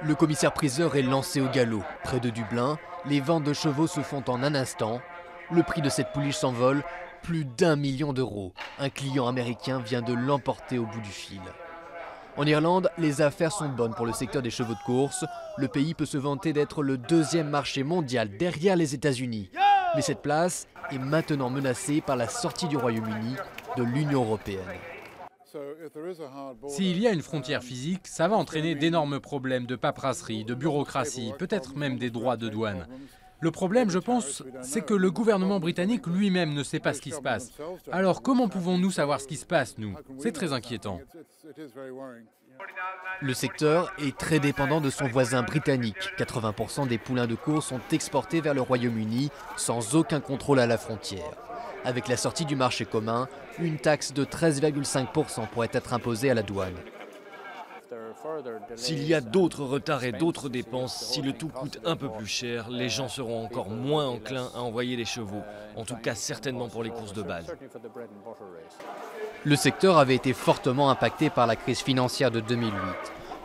Le commissaire-priseur est lancé au galop. Près de Dublin, les ventes de chevaux se font en un instant. Le prix de cette pouliche s'envole, plus d'1 million d'euros. Un client américain vient de l'emporter au bout du fil. En Irlande, les affaires sont bonnes pour le secteur des chevaux de course. Le pays peut se vanter d'être le deuxième marché mondial derrière les États-Unis. Mais cette place est maintenant menacée par la sortie du Royaume-Uni de l'Union européenne. S'il y a une frontière physique, ça va entraîner d'énormes problèmes de paperasserie, de bureaucratie, peut-être même des droits de douane. Le problème, je pense, c'est que le gouvernement britannique lui-même ne sait pas ce qui se passe. Alors comment pouvons-nous savoir ce qui se passe, nous? C'est très inquiétant. Le secteur est très dépendant de son voisin britannique. 80% des poulains de course sont exportés vers le Royaume-Uni sans aucun contrôle à la frontière. Avec la sortie du marché commun, une taxe de 13,5% pourrait être imposée à la douane. S'il y a d'autres retards et d'autres dépenses, si le tout coûte un peu plus cher, les gens seront encore moins enclins à envoyer les chevaux. En tout cas, certainement pour les courses de base. Le secteur avait été fortement impacté par la crise financière de 2008.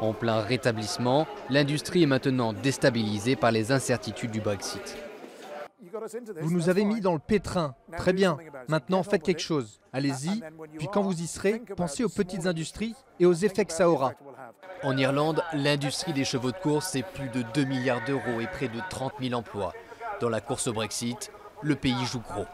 En plein rétablissement, l'industrie est maintenant déstabilisée par les incertitudes du Brexit. Vous nous avez mis dans le pétrin. Très bien. Maintenant, faites quelque chose. Allez-y. Puis quand vous y serez, pensez aux petites industries et aux effets que ça aura. En Irlande, l'industrie des chevaux de course, c'est plus de 2 milliards d'euros et près de 30 000 emplois. Dans la course au Brexit, le pays joue gros.